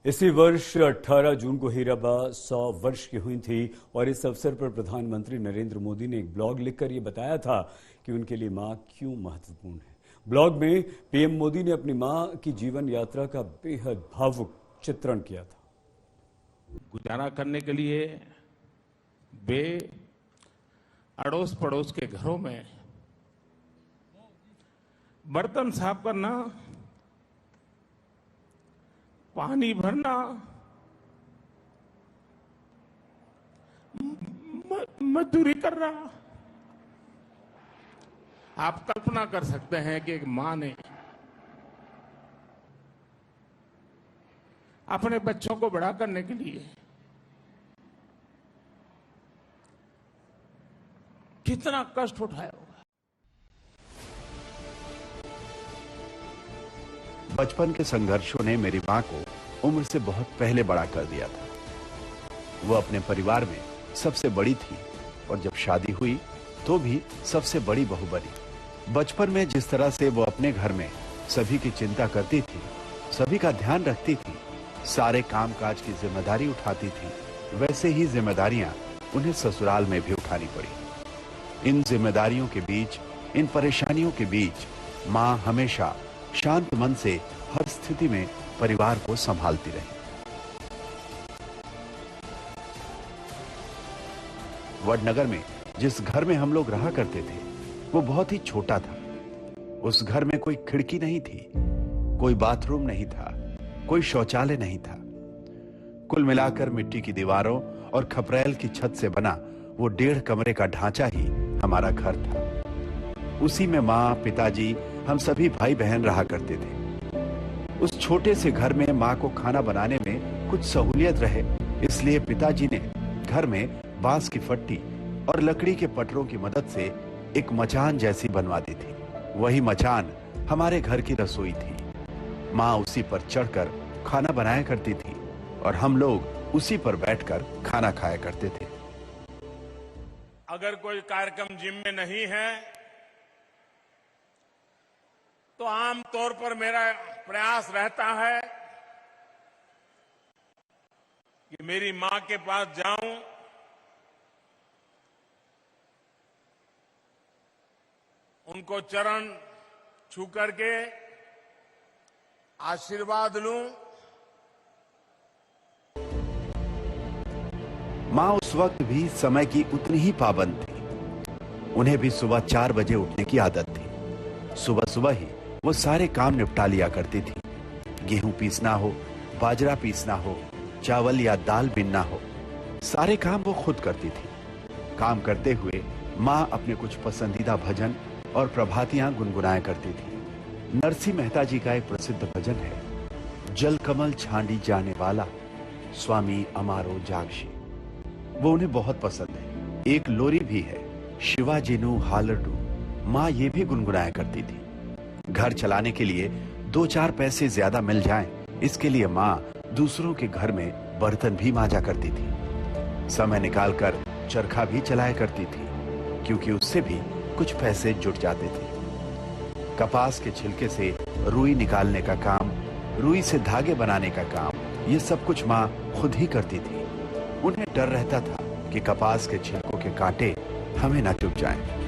इसी वर्ष 18 जून को हीराबा 100 वर्ष की हुई थी और इस अवसर पर प्रधानमंत्री नरेंद्र मोदी ने एक ब्लॉग लिखकर ये बताया था कि उनके लिए मां क्यों महत्वपूर्ण है। ब्लॉग में पीएम मोदी ने अपनी मां की जीवन यात्रा का बेहद भावुक चित्रण किया था। गुजारा करने के लिए वे अड़ोस पड़ोस के घरों में बर्तन साफ करना, पानी भरना, मजदूरी करना। आप कल्पना कर सकते हैं कि एक मां ने अपने बच्चों को बड़ा करने के लिए कितना कष्ट उठाया होगा। बचपन के संघर्षों ने मेरी मां को उम्र से बहुत पहले बड़ा कर दिया था। वो अपने परिवार में सबसे बड़ी थी और जब शादी हुई तो भी सबसे बड़ी बहू बनी। बचपन में जिस तरह से वो अपने घर में सभी की चिंता करती थी, सभी का ध्यान रखती थी, सारे कामकाज की जिम्मेदारी उठाती थी, वैसे ही जिम्मेदारियां उन्हें ससुराल में भी उठानी पड़ी। इन जिम्मेदारियों के बीच, इन परेशानियों के बीच मां हमेशा शांत मन से हर स्थिति में परिवार को संभालती रही। वडनगर में जिस घर में हम लोग रहा करते थे वो बहुत ही छोटा था। उस घर में कोई खिड़की नहीं थी, कोई बाथरूम नहीं था, कोई शौचालय नहीं था। कुल मिलाकर मिट्टी की दीवारों और खपरेल की छत से बना वो 1.5 कमरे का ढांचा ही हमारा घर था। उसी में मां, पिताजी, हम सभी भाई बहन रहा करते थे। उस छोटे से घर में मां को खाना बनाने में कुछ सहूलियत रहे, इसलिए पिताजी ने घर में बांस की फट्टी और लकड़ी के पटरों की मदद से एक मचान जैसी बनवा दी थी। वही मचान हमारे घर की रसोई थी। मां उसी पर चढ़कर खाना बनाया करती थी और हम लोग उसी पर बैठकर खाना खाया करते थे। अगर कोई कार्यक्रम जिम में नहीं है तो आमतौर पर मेरा प्रयास रहता है कि मेरी मां के पास जाऊं, उनको चरण छू करके आशीर्वाद लूं। मां उस वक्त भी समय की उतनी ही पाबंद थी। उन्हें भी सुबह 4 बजे उठने की आदत थी। सुबह सुबह ही वो सारे काम निपटा लिया करती थी। गेहूं पीसना हो, बाजरा पीसना हो, चावल या दाल बीनना हो, सारे काम वो खुद करती थी। काम करते हुए मां अपने कुछ पसंदीदा भजन और प्रभातियां गुनगुनाया करती थी। नरसिंह मेहता जी का एक प्रसिद्ध भजन है, जल कमल छांडी जाने वाला स्वामी अमारो जागशी। वो उन्हें बहुत पसंद है। एक लोरी भी है, शिवाजीनु हालरडू, मां ये भी गुनगुनाया करती थी। घर चलाने के लिए 2-4 पैसे ज्यादा मिल जाएं, इसके लिए मां दूसरों के घर में बर्तन भी मांजा करती थी। समय निकालकर चरखा भी चलाया करती थी, क्योंकि उससे भी कुछ पैसे जुट जाते थे। कपास के छिलके से रुई निकालने का काम, रुई से धागे बनाने का काम, ये सब कुछ मां खुद ही करती थी। उन्हें डर रहता था कि कपास के छिलकों के कांटे हमें ना चुभ जाएं।